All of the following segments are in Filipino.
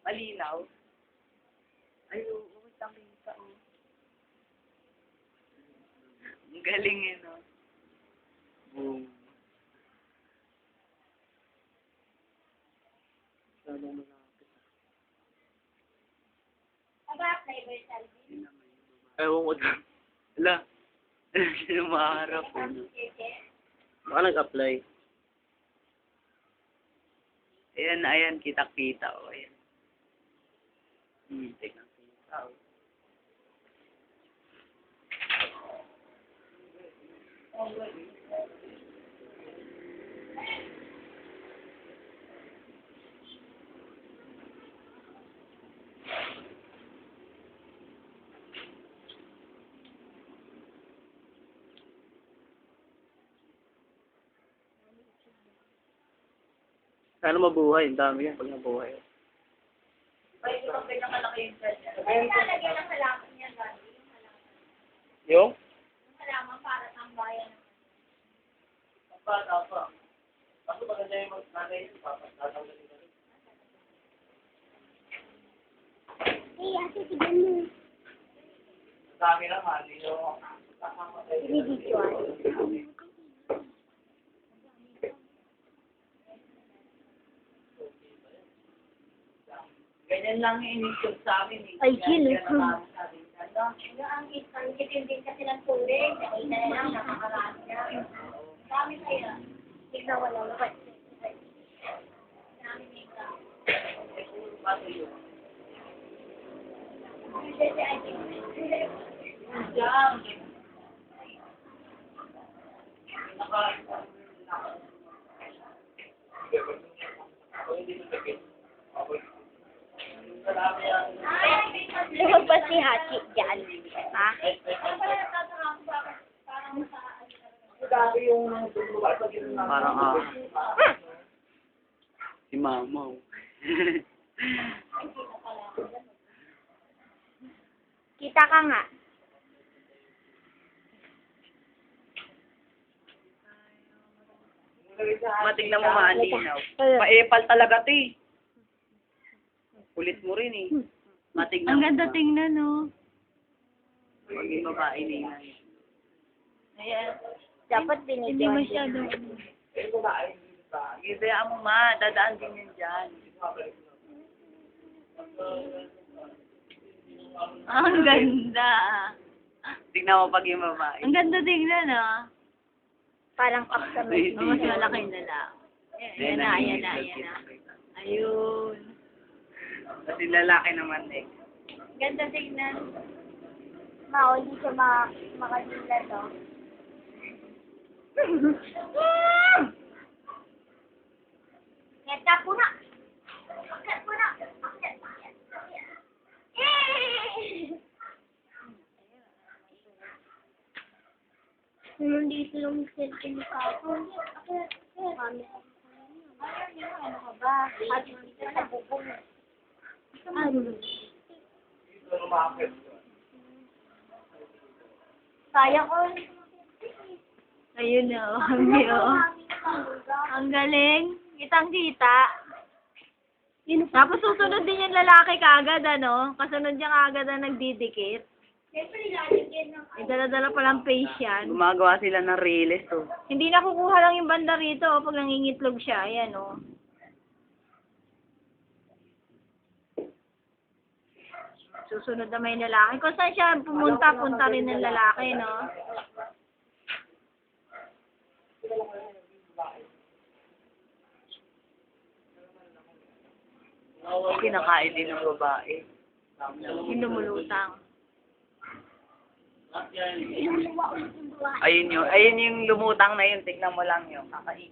Malinaw. Ay, oo, nakita ko. Ang galing eh, no? Boom. Ewan ko dyan. Wala. Sino maharap eh. Baka nag-apply. Ayan, kita-kita. O, ayan. Tignan ko yung tao. Sana mabuhay. Ang dami yan pag nabuhay. Ay, ito ang pinakamalaki yung dyan. Ay, nalagyan ng halaman niya, Gandhi. Yung? Yung halaman para tambayan. Bata pa. Kaso maganda yung mag-nanay yung papa. Tatanggalin ka rin. Eh, ate, tignan mo. Ang dami naman. Yung... Ridicule. Ganyan lang yung inisip sa amin eh. Ay, Jill. Ano? Ang itin din kasi ng tubig. Nakita na lang, nakakarami na. Dami kaya. Tignan wala. Dami nito. Diyan. Lumabas si Hachi dyan. Ha? Parang si Mama. Oh. Kita ka nga. Matignan mo malinaw. Maepal talaga 'to eh. Kulit mo rin eh. Matignan Ang mo. ganda tingnan, no? Maging babae na yan. Ayan. Dapat Hindi binigyan. masyado. Gibaya mo ma, dadaan din yan dyan. Ang ganda. Tignan mo pag yung babae. Ang ganda tingnan, ah. Parang cup sa may. Oh, mas malaki na lang. Ayan na, ayan na, ayan na. Ayun. Kasi lalaki naman eh. Ganda tingnan. Mao, hindi siya makanila, no? Ngeta po na! Ngeta po na! Nandito yung cellphone ni Papa. Ano ka ba? At dito sa bubong. Kaya ko. Ayun, oh. Ang galing. Kitang-kita. Tapos susunod din yung lalaki kaagad, ano? Kasunod niya kaagad na nagdidikit. Siyempre, nilalagyan ng May dala-dala palang face yan. Gumagawa sila ng reels oh. Hindi nakukuha lang yung banda rito, oh, pag nangingitlog siya. Ayan, oh. Susunod na may lalaki. Kung saan siya pumunta, punta rin ng lalaki, no? Kinakain din ng babae. Yung lumulutang. Ayun yung lumutang na yun. Tignan mo lang yun. Kakain.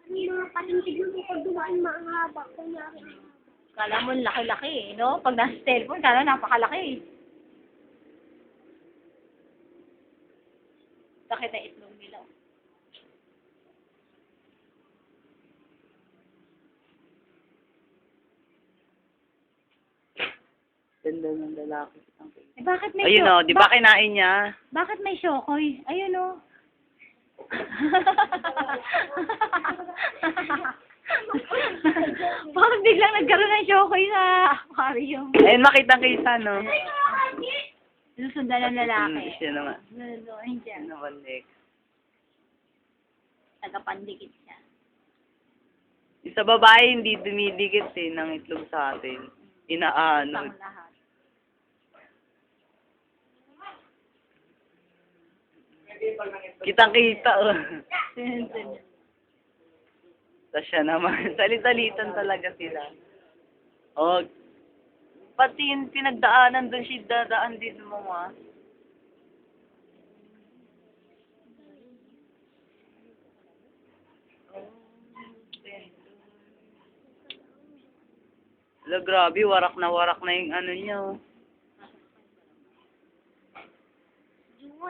Hindi mga palintig mo pag dumaan mahaba. Kunyari. Kala mo laki-laki, eh, no? Pag nasa cellphone, kala napakalaki, eh. Sakit na itlog nila. Ganda ng lalaki. Eh, bakit may Ayun o, di ba kinain niya? Bakit may shokoy? Ayun o. Bakit biglang nagkaroon ng shokoy sa aquarium? Ayun, makitang-kita, no? Susundan ng lalaki. Siya naman. Luluin siya. Siya naman, next. Tagapandikit siya. Yung sa babae, hindi dumidikit eh, ng itlog sa atin. Inaano. Pang lahat. Kitang-kita, oh. Sunod-sunod. Tapos siya naman. Salit-salitan talaga sila. Oh, pati yung pinagdaanan doon siya dadaan din mo, ah. Wala, grabe, warak na yung ano niya, oh.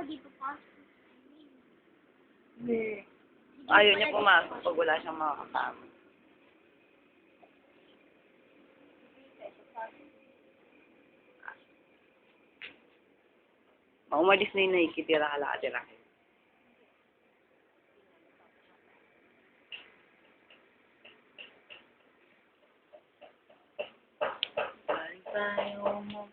Di pa pa. Ayaw niya pumasok pag wala siyang mga kasama. Umalis na yung nakikitira ka. Galing tayo mo.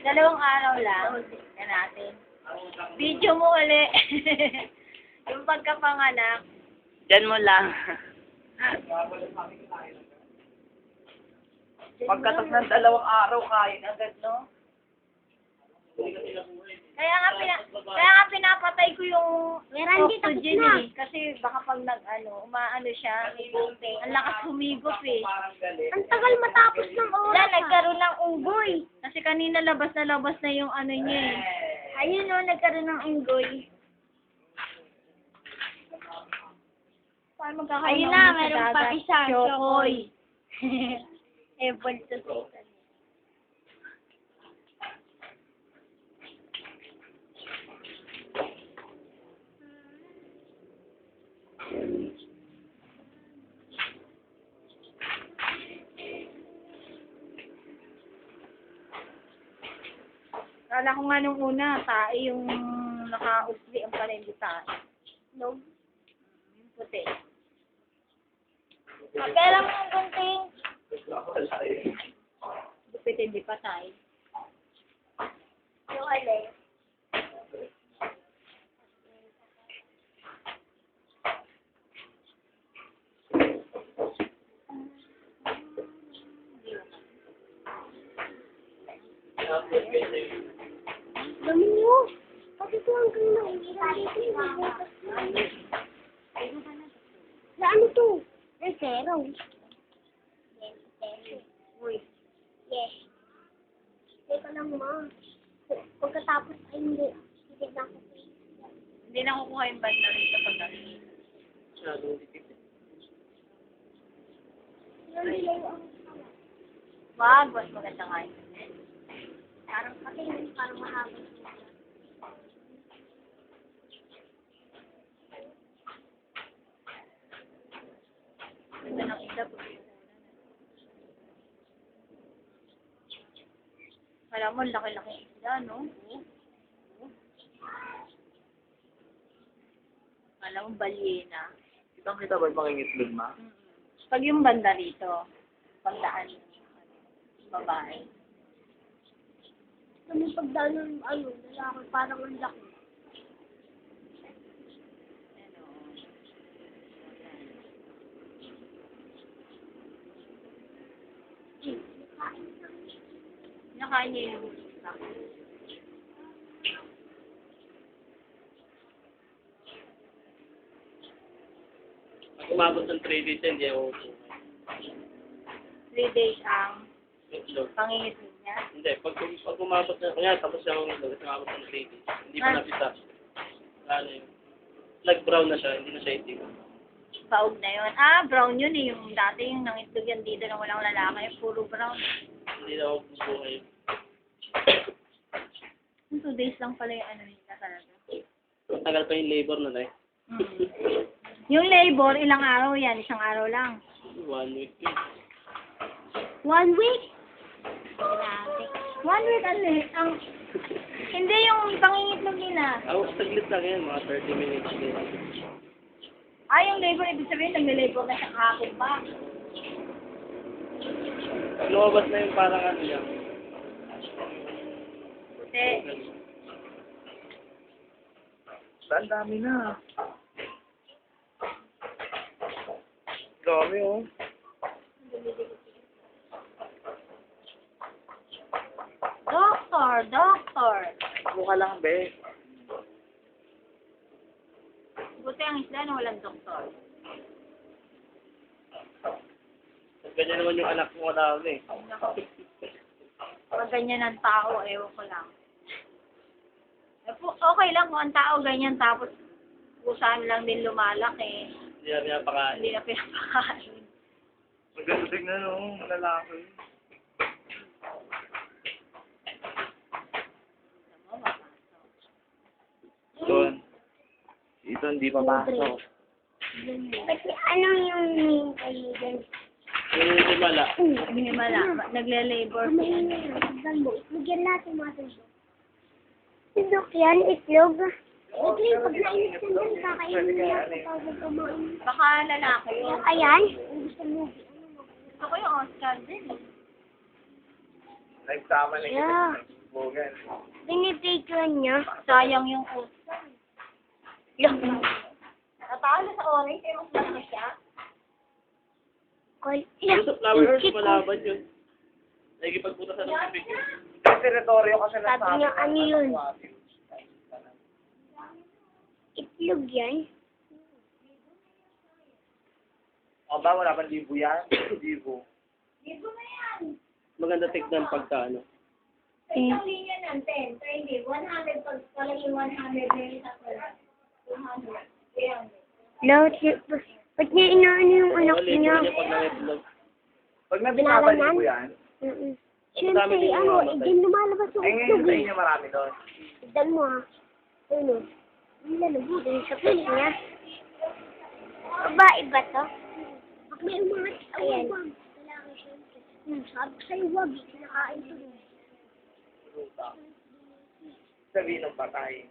Dalawang araw lang. Tingnan natin. Video mo uli. Yung pagkapanganak. Diyan mo lang. Pagkatas ng 2 araw, kain agad, no? Kaya nga pinapatay ko yung oxygen eh. Kasi baka pag umaano siya, ang lakas humigop eh. Ang tagal matapos ng oras. Wala, nagkaroon ng unggoy. Kasi kanina labas na yung ano niya eh. Ayun o, nagkaroon ng unggoy. Paano magkakaroon Ayun ng na, unggoy sa meron pa dagat? isa, Chokoy. Evolve to Satan. Kala ko nga nung una, tae yung naka-usli ang pala hindi tae. No? Yung puti. Pera mo ang gunting. Dupit hindi pa tae. Yung alay. Dami mo. Pati ko ang kanya. Sa ano to? Ay, zero. Uy. Yes. Teka lang, ma. Pagkatapos ay hindi. Hindi na ako. Hindi na kukuha yung banda rito pag Yung delay ang wag, mas maganda nga yun. parang patingin, parang mahaba. Ganda ng isda po. Alam mo, laki-laki isda, no? Alam mo, balyena. Kitang-kita ba yung pangingitlog, ma? Pag yung banda rito, pagdaan yung babae. Kami pagdaan ng lalaki, parang ang laki. Ano? Nakain niya yung isda. Pag umabot ng 3 days, hindi ako 3 days ang itlog. pangingitlog niya. Hindi, pag umabot na, kanya tapos siya akong itlog, umabot ng 3 days. Hindi pa napita. Ano yun? Nag-brown na siya, hindi na siya itim. Paog na yun. Ah, brown yun eh. Yung dati yung nangitlog yan dito na walang lalaki. Puro brown. Hindi na ako gusto ngayon. 2 days lang pala yung ano nila talaga. Tagal pa yung labor nun eh. Yung labor, ilang araw yan? Isang araw lang. 1 week yun. 1 week? Grabe. 1 week ang hindi yung pangingitlog nila. Saglit lang yan, mga 30 minutes din. Yung labor, ibig sabihin, nagle-labor na siya kahapon pa. Pag lumabas na yung parang ano yan. Hindi. Ang dami na. Dami, oh. Doctor. Mukha lang, be. Buti ang isla na walang doktor. Ganyan naman yung anak mo na eh. Pag ganyan ang tao, ewan ko lang. Okay lang kung ang tao ganyan, tapos kusaan lang din lumalaki. Hindi na pinapakain. Hindi na pinapakain. Maganda tignan, oh. Lalaki. Doon. Ito hindi papasok. Ano yung main kayo dyan? Yung himala. Minimala. Nagle-labor si ano. Lagyan natin mga tubo. Itlog yan, itlog. Okay, pag nainit ka dyan, kakainin mo yan kapag kumain. Baka lalaki yun. Ayan. Gusto mo. Gusto ko yung Oscar din. Nagsama na Yeah. Bogan. Binibigyan niya. Sayang yung Oscar. Natalo sa orange, eh mas malaki siya. Yung sa flower earth, malaban yun. Nagipagputa sa tubig yun. Sa teritoryo kasi Sabi niya, ano yun? Itlog yan. O ba, wala pang libo yan? Libo. Maganda tignan pagka ano. Isang linya ng 10, 20, 100 pag palaging 100 na yung sa 200, 300. Lahat niya, ba't niya inaano yung anak Wala, niya? niya pag nangitlog. Pag nabinaban Binalan libo yan? yan, Siyempre, din yung ano, mamatay. din lumalabas yung ay ngayon itlog sa eh. inyo marami doon. Tignan mo ah. Ano? Ang lalabog din sa pilik niya. Babae ba to? Pag may umangat, ayan. Kailangan siyempre. Sabi ko sa'yo, wag. Kinakain to. Sabihin ng patay.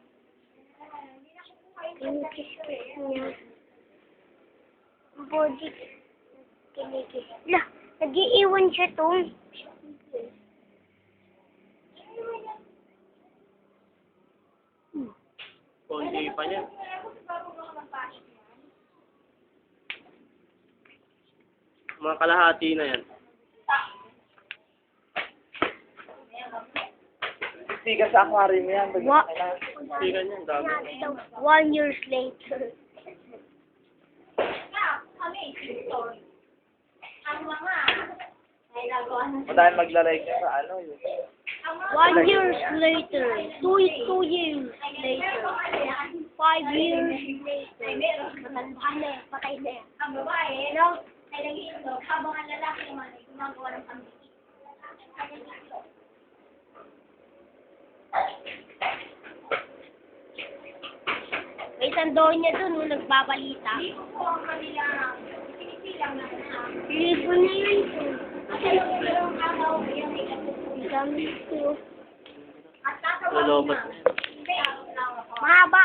Kinikis-kis niya. Ang body. Kinikis. Lah, nag-iiwan siya to. Konti pa niya. Mga kalahati na yan. Sticker sa aquarium yan. Wa- Tingnan niya, ang dami. 1 year later. Madahil magla-like ka sa ano yun. 1 years later. 2 years later. 5 years later. Matanda na eh. Patay na eh. Ang babae, no? Ay nag-iitlog. Habang ang lalaki naman ay gumagawa ng pamilya. May sandoon niya doon, nung nagbabalita. Libo ang kanila. Pinisilang na na. Libo na yun. Kasi yung araw, yung ilang. At Lulobot. mahaba